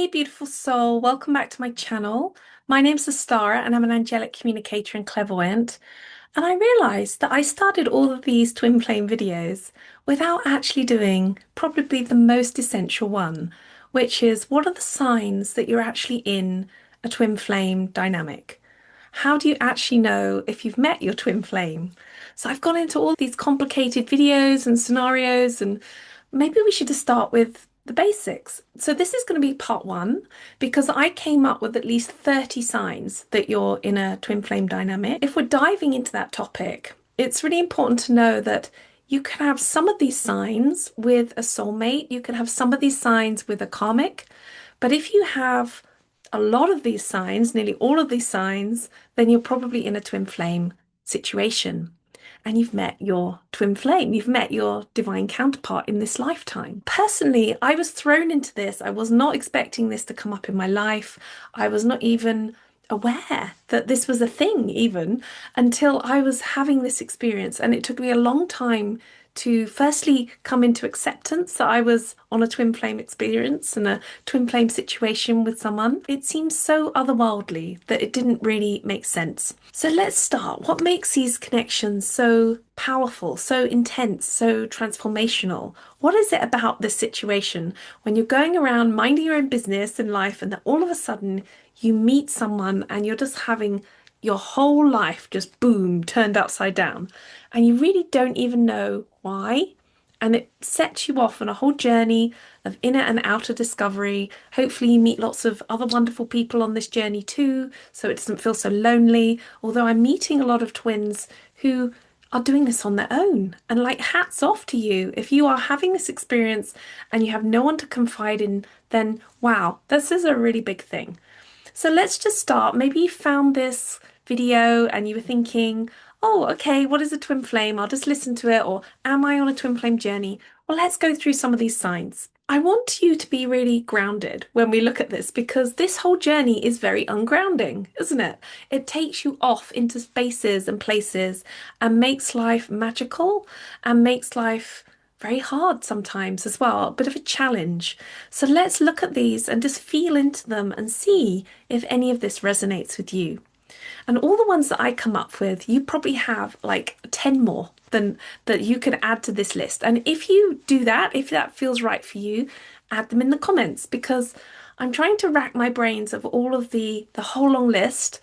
beautiful soul. Welcome back to my channel. My name's Astara and I'm an angelic communicator and clairvoyant. And I realized that I started all of these twin flame videos without actually doing probably the most essential one, which is what are the signs that you're actually in a twin flame dynamic? How do you actually know if you've met your twin flame? So I've gone into all these complicated videos and scenarios, and maybe we should just start with the basics. So this is going to be part one because I came up with at least 30 signs that you're in a twin flame dynamic. If we're diving into that topic, it's really important to know that you can have some of these signs with a soulmate, you can have some of these signs with a karmic, but if you have a lot of these signs, nearly all of these signs, then you're probably in a twin flame situation. And you've met your twin flame, you've met your divine counterpart in this lifetime. Personally, I was thrown into this. I was not expecting this to come up in my life. I was not even aware that this was a thing, even until I was having this experience. And it took me a long time to firstly come into acceptance that I was on a twin flame experience and a twin flame situation with someone. It seems so otherworldly that it didn't really make sense. So let's start. What makes these connections so powerful, so intense, so transformational? What is it about this situation when you're going around minding your own business in life and then all of a sudden you meet someone and you're just having your whole life just boom, turned upside down, and you really don't even know why? And it sets you off on a whole journey of inner and outer discovery. Hopefully, you meet lots of other wonderful people on this journey too, so it doesn't feel so lonely. Although I'm meeting a lot of twins who are doing this on their own. And like, hats off to you. If you are having this experience and you have no one to confide in, then wow, this is a really big thing. So let's just start. Maybe you found this video and you were thinking, oh, okay, what is a twin flame? I'll just listen to it. Or am I on a twin flame journey? Well, let's go through some of these signs. I want you to be really grounded when we look at this because this whole journey is very ungrounding, isn't it? It takes you off into spaces and places and makes life magical and makes life very hard sometimes as well, a bit of a challenge. So let's look at these and just feel into them and see if any of this resonates with you. And all the ones that I come up with, you probably have like 10 more than that you could add to this list. And if you do that, if that feels right for you, add them in the comments because I'm trying to rack my brains of all of the whole long list.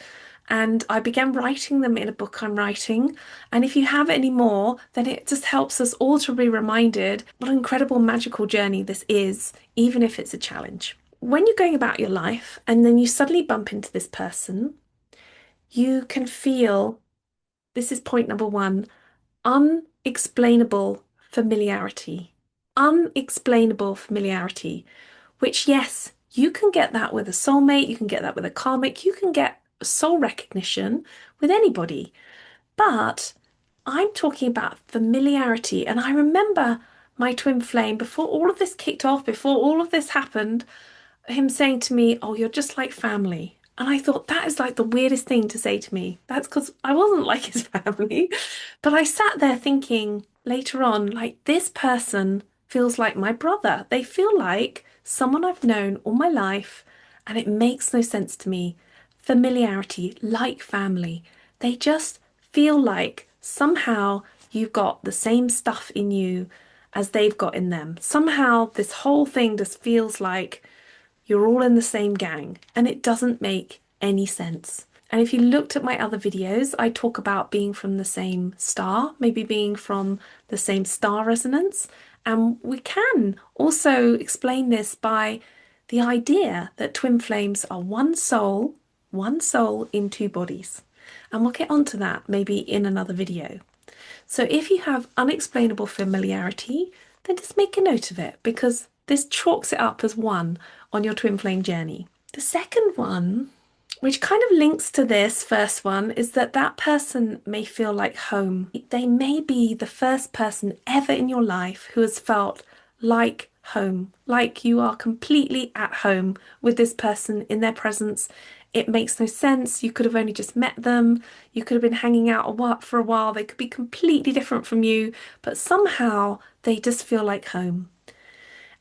And I began writing them in a book I'm writing. And if you have any more, then it just helps us all to be reminded what an incredible magical journey this is, even if it's a challenge. When you're going about your life and then you suddenly bump into this person, you can feel, this is point number one, unexplainable familiarity. Unexplainable familiarity, which, yes, you can get that with a soulmate, you can get that with a karmic, you can get soul recognition with anybody. But I'm talking about familiarity. And I remember my twin flame, before all of this kicked off, before all of this happened, him saying to me, oh, you're just like family. And I thought that is like the weirdest thing to say to me. That's because I wasn't like his family. But I sat there thinking later on, like, this person feels like my brother. They feel like someone I've known all my life, and it makes no sense to me. Familiarity, like family. They just feel like somehow you've got the same stuff in you as they've got in them. Somehow this whole thing just feels like you're all in the same gang, and it doesn't make any sense. And if you looked at my other videos, I talk about being from the same star, maybe being from the same star resonance. And we can also explain this by the idea that twin flames are one soul in two bodies. And we'll get onto that maybe in another video. So if you have unexplainable familiarity, then just make a note of it because this chalks it up as one on your twin flame journey. The second one, which kind of links to this first one, is that that person may feel like home. They may be the first person ever in your life who has felt like home, like you are completely at home with this person in their presence. It makes no sense. You could have only just met them. You could have been hanging out for a while. They could be completely different from you, but somehow they just feel like home.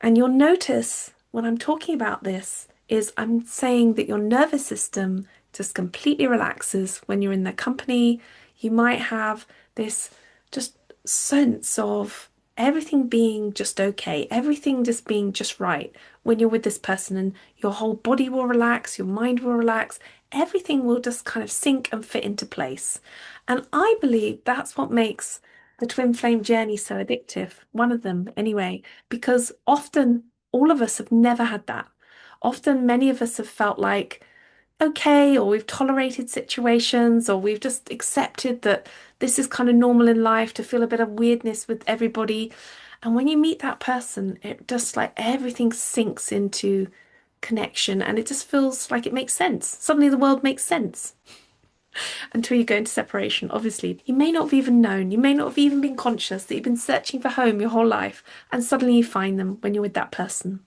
And you'll notice when I'm talking about this, is I'm saying that your nervous system just completely relaxes when you're in their company. You might have this just sense of everything being just okay, everything just being just right when you're with this person, and your whole body will relax, your mind will relax, everything will just kind of sink and fit into place. And I believe that's what makes the twin flame journey so addictive. One of them, anyway, because often all of us have never had that. Often, many of us have felt like, okay, or we've tolerated situations, or we've just accepted that this is kind of normal in life to feel a bit of weirdness with everybody. And when you meet that person, it just like everything sinks into connection and it just feels like it makes sense. Suddenly the world makes sense until you go into separation. Obviously, you may not have even known, you may not have even been conscious that you've been searching for home your whole life, and suddenly you find them when you're with that person.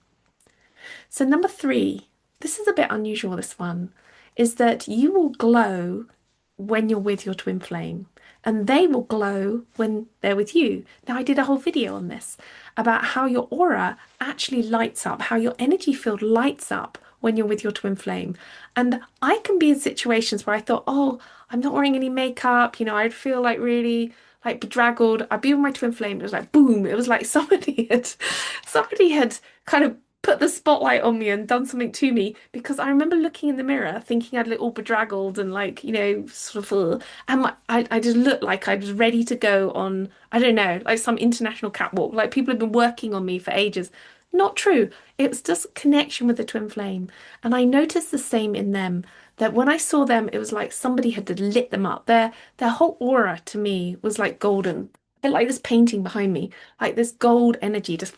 So, number three, this is a bit unusual, this one, is that you will glow when you're with your twin flame, and they will glow when they're with you. Now, I did a whole video on this about how your aura actually lights up, how your energy field lights up when you're with your twin flame. And I can be in situations where I thought, oh, I'm not wearing any makeup, I'd feel like really like bedraggled. I'd be with my twin flame. It was like boom. It was like somebody had kind of put the spotlight on me and done something to me, because I remember looking in the mirror thinking I'd look all bedraggled and like, sort of, and I just looked like I was ready to go on, I don't know, like some international catwalk. Like people had been working on me for ages. Not true. It was just connection with the twin flame. And I noticed the same in them, that when I saw them, it was like somebody had lit them up. Their whole aura to me was like golden. A bit like this painting behind me, like this gold energy just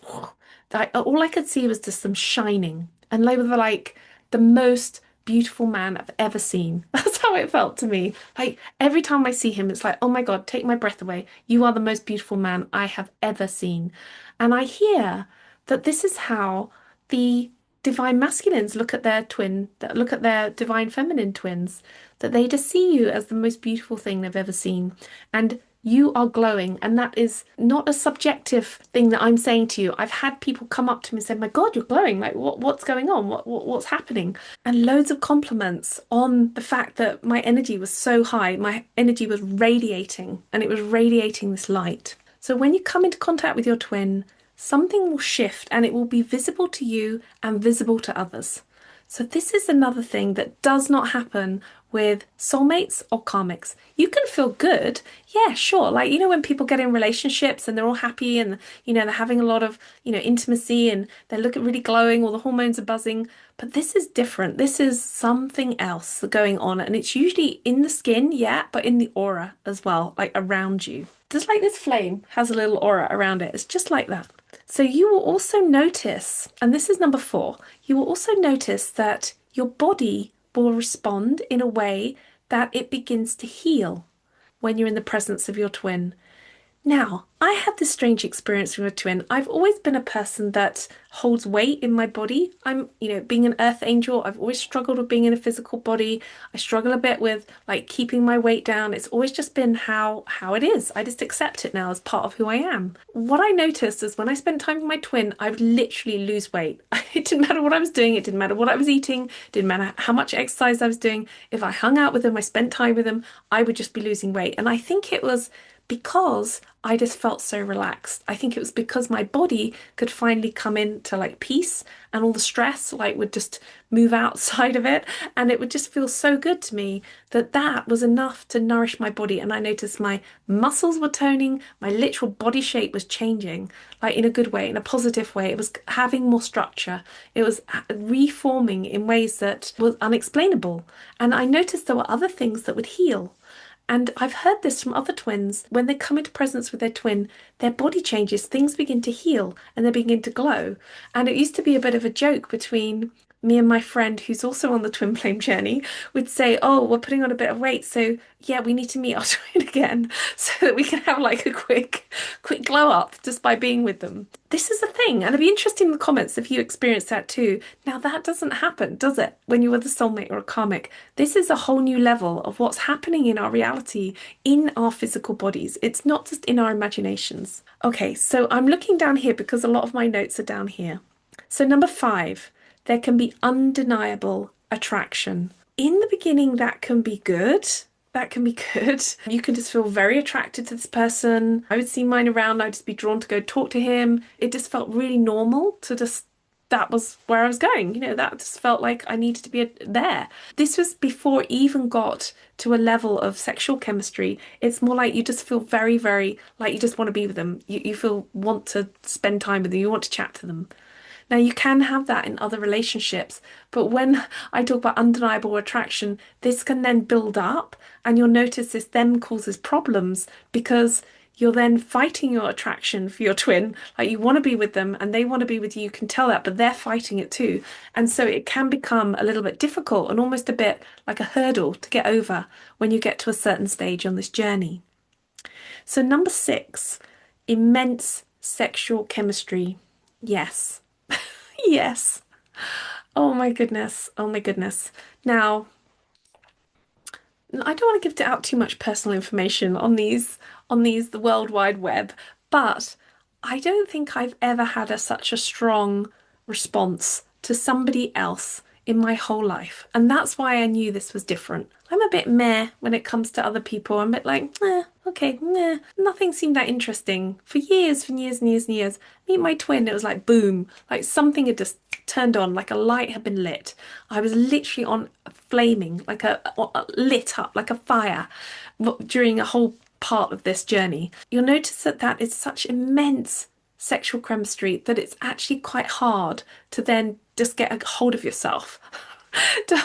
all I could see was just them shining, and they were like the most beautiful man I've ever seen. That's how it felt to me. Like every time I see him, it's like, oh my God, take my breath away. You are the most beautiful man I have ever seen. And I hear that this is how the divine masculines look at their twin, that look at their divine feminine twins, that they just see you as the most beautiful thing they've ever seen. And you are glowing, and that is not a subjective thing that I'm saying to you. I've had people come up to me and say, "My God, you're glowing! Like, what's going on? What's happening?" And loads of compliments on the fact that my energy was so high. My energy was radiating, and it was radiating this light. So when you come into contact with your twin, something will shift, and it will be visible to you and visible to others. So this is another thing that does not happen with soulmates or karmics. You can feel good, yeah, sure. Like, when people get in relationships and they're all happy and, they're having a lot of, intimacy, and they look really glowing, all the hormones are buzzing. But this is different. This is something else going on. And it's usually in the skin, yeah, but in the aura as well, like around you. Just like this flame has a little aura around it. It's just like that. So you will also notice, and this is number four, you will also notice that your body will respond in a way that it begins to heal when you're in the presence of your twin. Now, I had this strange experience with a twin. I've always been a person that holds weight in my body. I'm, being an earth angel, I've always struggled with being in a physical body. I struggle a bit with like keeping my weight down. It's always just been how it is. I just accept it now as part of who I am. What I noticed is when I spent time with my twin, I would literally lose weight. It didn't matter what I was doing, it didn't matter what I was eating, it didn't matter how much exercise I was doing. If I hung out with him, I spent time with him, I would just be losing weight. And I think it was because I just felt so relaxed. I think it was because my body could finally come into like peace, and all the stress like would just move outside of it, and it would just feel so good to me that that was enough to nourish my body. And I noticed my muscles were toning, my literal body shape was changing, like in a good way, in a positive way. It was having more structure. It was reforming in ways that was unexplainable. And I noticed there were other things that would heal. And I've heard this from other twins. When they come into presence with their twin, their body changes, things begin to heal and they begin to glow. And it used to be a bit of a joke between me and my friend, who's also on the twin flame journey, would say, "Oh, we're putting on a bit of weight, so yeah, we need to meet our twin again so that we can have like a quick glow up just by being with them." This is a thing, and it'd be interesting in the comments if you experienced that too. Now, that doesn't happen, does it, when you're with a soulmate or a karmic? This is a whole new level of what's happening in our reality, in our physical bodies. It's not just in our imaginations. Okay, so I'm looking down here because a lot of my notes are down here. So number five, there can be undeniable attraction. In the beginning, that can be good. That can be good. You can just feel very attracted to this person. I would see mine around, I'd just be drawn to go talk to him. It just felt really normal to just, that was where I was going. That just felt like I needed to be there. This was before it even got to a level of sexual chemistry. It's more like you just feel very, very like you just want to be with them. You feel want to spend time with them. You want to chat to them. Now, you can have that in other relationships, but when I talk about undeniable attraction, this can then build up, and you'll notice this then causes problems because you're then fighting your attraction for your twin. Like you want to be with them and they want to be with you, you can tell that, but they're fighting it too. And so it can become a little bit difficult and almost a bit like a hurdle to get over when you get to a certain stage on this journey. So, number 6, immense sexual chemistry. Yes. Yes. Oh my goodness. Oh my goodness. Now, I don't want to give out too much personal information on these the World Wide Web, but I don't think I've ever had such a strong response to somebody else in my whole life. And that's why I knew this was different. I'm a bit meh when it comes to other people. I'm a bit like, okay, nothing seemed that interesting for years and years and years and years. Meet my twin, it was like boom, like something had just turned on, like a light had been lit. I was literally on flaming, like lit up like a fire during a whole part of this journey. You'll notice that that is such immense sexual chemistry that it's actually quite hard to then just get a hold of yourself.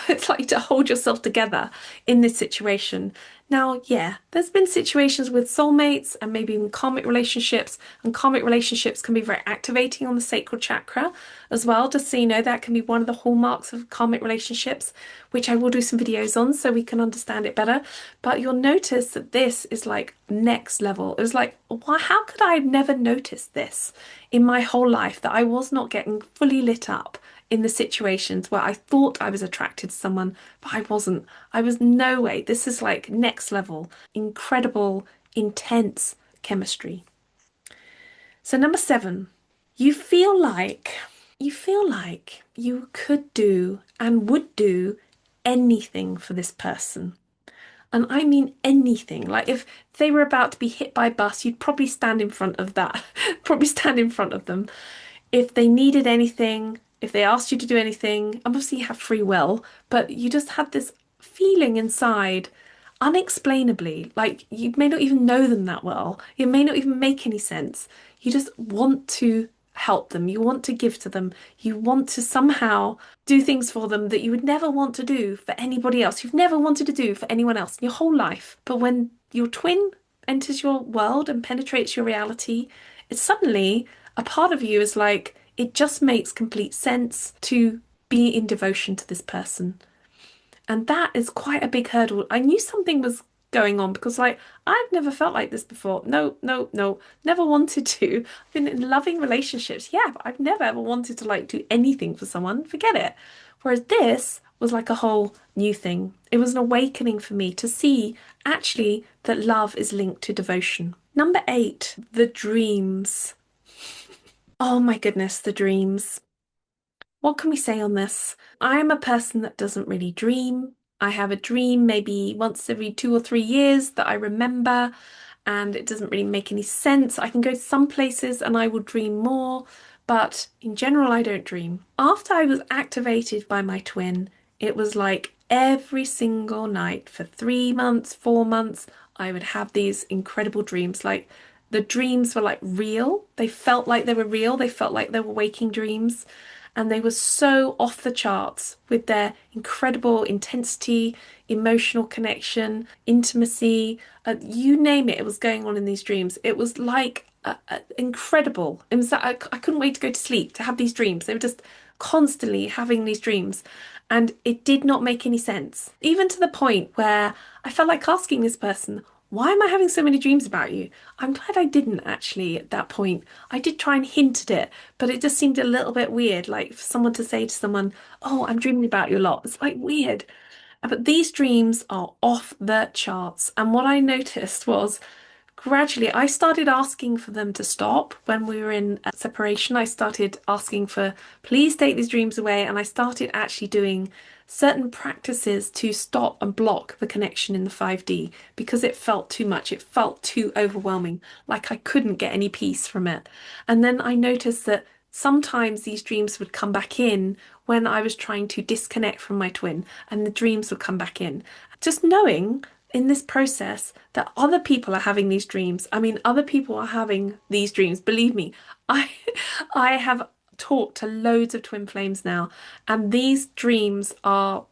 It's like to hold yourself together in this situation. Now, yeah, there's been situations with soulmates and maybe even karmic relationships, and karmic relationships can be very activating on the sacral chakra as well. Just so you know, that can be one of the hallmarks of karmic relationships, which I will do some videos on so we can understand it better. But you'll notice that this is like next level. It was like, why, how could I have never noticed this in my whole life that I was not getting fully lit up in the situations where I thought I was attracted to someone, but I wasn't. I was no way. This is like next level, incredible, intense chemistry. So number 7, you feel like you could do and would do anything for this person. And I mean anything. Like if they were about to be hit by a bus, you'd probably stand in front of that, probably stand in front of them. If they needed anything, if they asked you to do anything, obviously you have free will, but you just had this feeling inside, unexplainably, like you may not even know them that well. It may not even make any sense. You just want to help them. You want to give to them. You want to somehow do things for them that you would never want to do for anybody else. You've never wanted to do for anyone else in your whole life. But when your twin enters your world and penetrates your reality, it's suddenly a part of you is like, it just makes complete sense to be in devotion to this person. And that is quite a big hurdle. I knew something was going on because, like, I've never felt like this before. No, no, no, never wanted to. I've been in loving relationships, yeah, but I've never ever wanted to, like, do anything for someone. Forget it. Whereas this was like a whole new thing. It was an awakening for me to see actually that love is linked to devotion. Number 8, the dreams. Oh my goodness, the dreams. What can we say on this? I am a person that doesn't really dream. I have a dream maybe once every 2 or 3 years that I remember, and it doesn't really make any sense. I can go to some places and I will dream more, but in general, I don't dream. After I was activated by my twin, it was like every single night for 3 months, 4 months, I would have these incredible dreams. Like the dreams were like real. They felt like they were real. They felt like they were waking dreams. And they were so off the charts with their incredible intensity, emotional connection, intimacy, you name it, it was going on in these dreams. It was like incredible. It was that I couldn't wait to go to sleep to have these dreams. They were just constantly having these dreams. And it did not make any sense, even to the point where I felt like asking this person, why am I having so many dreams about you? I'm glad I didn't actually at that point. I did try and hint at it, but it just seemed a little bit weird, like for someone to say to someone, oh, I'm dreaming about you a lot. It's like weird. But these dreams are off the charts. And what I noticed was gradually I started asking for them to stop when we were in separation. I started asking for, please take these dreams away. And I started actually doing certain practices to stop and block the connection in the 5D because it felt too much. It felt too overwhelming, like I couldn't get any peace from it. And then I noticed that sometimes these dreams would come back in when I was trying to disconnect from my twin, and the dreams would come back in. Just knowing in this process that other people are having these dreams. I mean, other people are having these dreams. Believe me, I I have talked to loads of twin flames now, and these dreams are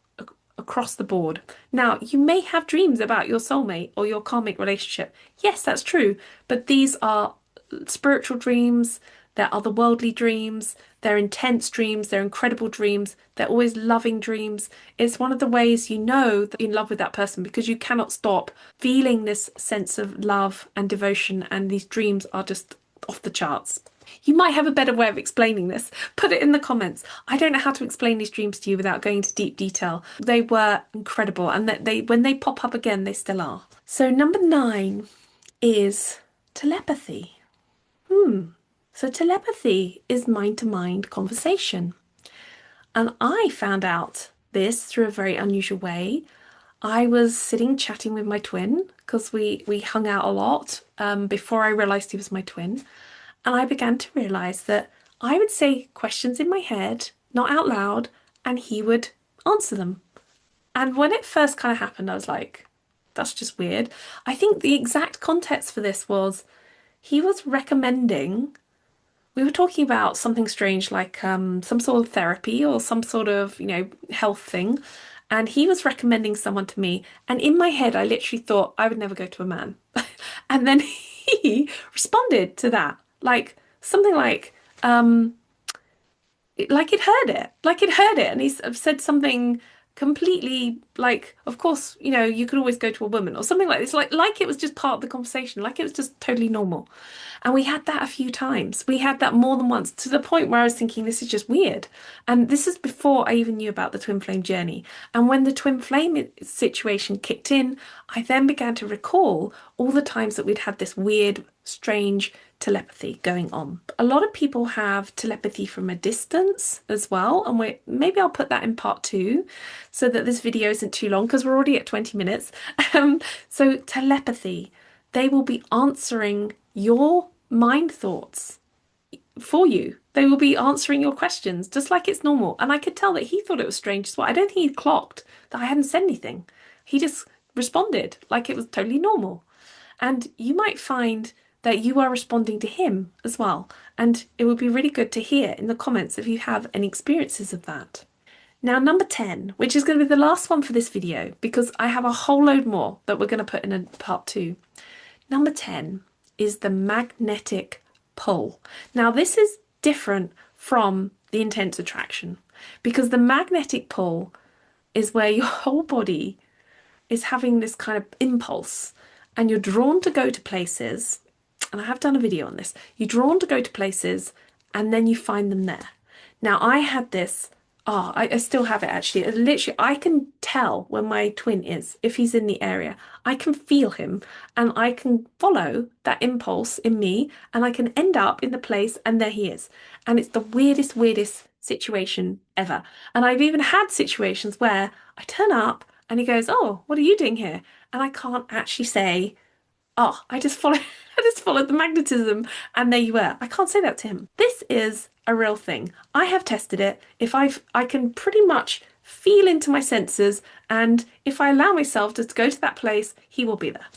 across the board. Now, you may have dreams about your soulmate or your karmic relationship. Yes, that's true, but these are spiritual dreams, they're otherworldly dreams, they're intense dreams, they're incredible dreams, they're always loving dreams. It's one of the ways you know that you're in love with that person because you cannot stop feeling this sense of love and devotion, and these dreams are just off the charts. You might have a better way of explaining this. Put it in the comments. I don't know how to explain these dreams to you without going into deep detail. They were incredible, and that when they pop up again, they still are. So number 9 is telepathy. So telepathy is mind-to-mind conversation. And I found out this through a very unusual way. I was sitting chatting with my twin because we hung out a lot before I realized he was my twin. And I began to realize that I would say questions in my head, not out loud, and he would answer them. And when it first kind of happened, I was like, that's just weird. I think the exact context for this was he was recommending, we were talking about something strange like some sort of therapy or some sort of, health thing. And he was recommending someone to me. And in my head, I literally thought I would never go to a man. And then he responded to that, like something like it heard it, and he said something completely like, of course, you could always go to a woman or something like this, like it was just part of the conversation, like it was just totally normal. And we had that a few times. We had that more than once, to the point where I was thinking, this is just weird. And this is before I even knew about the twin flame journey. And when the twin flame situation kicked in, I then began to recall all the times that we'd had this weird, strange telepathy going on. A lot of people have telepathy from a distance as well, and maybe I'll put that in part 2 so that this video isn't too long because we're already at 20 minutes. So telepathy, they will be answering your mind thoughts for you. They will be answering your questions just like it's normal. And I could tell that he thought it was strange as well. I don't think he clocked that I hadn't said anything. He just responded like it was totally normal. And you might find that you are responding to him as well. And it would be really good to hear in the comments if you have any experiences of that. Now, number 10, which is going to be the last one for this video, because I have a whole load more that we're going to put in a part 2. Number 10 is the magnetic pull. Now, this is different from the intense attraction because the magnetic pull is where your whole body is having this kind of impulse and you're drawn to go to places. And I have done a video on this. You're drawn to go to places and then you find them there. Now, I had this. I still have it actually. Literally, I can tell when my twin is, if he's in the area. I can feel him and I can follow that impulse in me and I can end up in the place and there he is. And it's the weirdest situation ever. And I've even had situations where I turn up and he goes, "Oh, what are you doing here?" And I can't actually say, "Oh, I just followed the magnetism and there you were." I can't say that to him. This is a real thing. I have tested it. I can pretty much feel into my senses, and if I allow myself to go to that place, he will be there.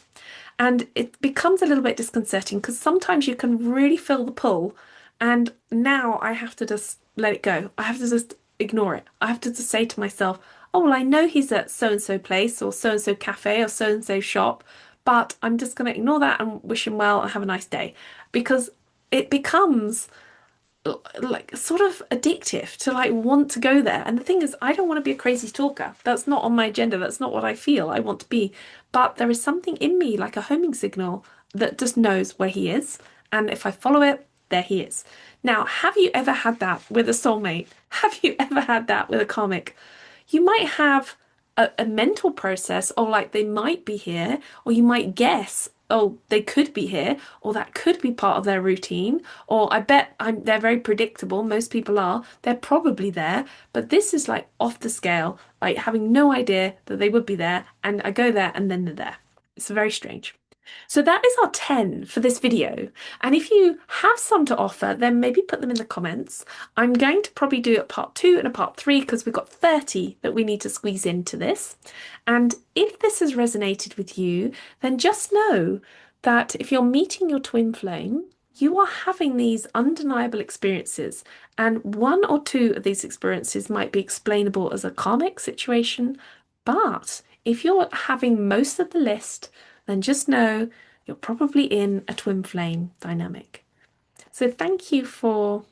And it becomes a little bit disconcerting because sometimes you can really feel the pull, and now I have to just let it go. I have to just ignore it. I have to just say to myself, "Oh, well, I know he's at so-and-so place or so-and-so cafe or so-and-so shop, but I'm just going to ignore that and wish him well and have a nice day," because it becomes like sort of addictive to like want to go there. And the thing is, I don't want to be a crazy stalker. That's not on my agenda. That's not what I feel I want to be. But there is something in me, like a homing signal, that just knows where he is. And if I follow it, there he is. Now, have you ever had that with a soulmate? Have you ever had that with a karmic? You might have a mental process, or like they might be here, or you might guess oh, they could be here, or that could be part of their routine, or I bet they're very predictable. Most people are. They're probably there, but this is like off the scale, like having no idea that they would be there, and I go there and then they're there. It's very strange. So that is our 10 for this video. And if you have some to offer, then maybe put them in the comments. I'm going to probably do a part 2 and a part 3 because we've got 30 that we need to squeeze into this. And if this has resonated with you, then just know that if you're meeting your twin flame, you are having these undeniable experiences, and one or two of these experiences might be explainable as a karmic situation, but if you're having most of the list, then just know you're probably in a twin flame dynamic. So thank you for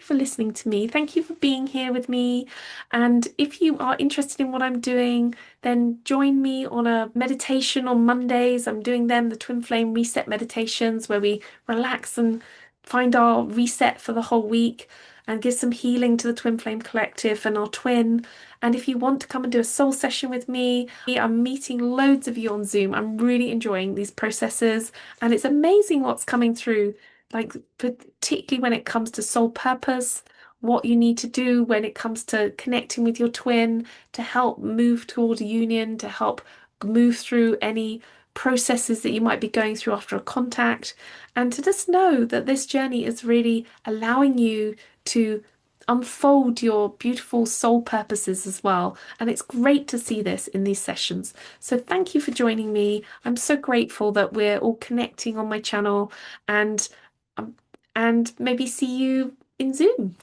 listening to me. Thank you for being here with me. And if you are interested in what I'm doing, then join me on a meditation on Mondays. I'm doing them, the twin flame reset meditations, where we relax and find our reset for the whole week and give some healing to the twin flame collective and our twin. And if you want to come and do a soul session with me, I'm meeting loads of you on Zoom. I'm really enjoying these processes, and it's amazing what's coming through, like particularly when it comes to soul purpose, what you need to do when it comes to connecting with your twin to help move toward union, to help move through any processes that you might be going through after a contact, and to just know that this journey is really allowing you to unfold your beautiful soul purposes as well. And it's great to see this in these sessions. So thank you for joining me. I'm so grateful that we're all connecting on my channel, and um, and maybe see you in Zoom.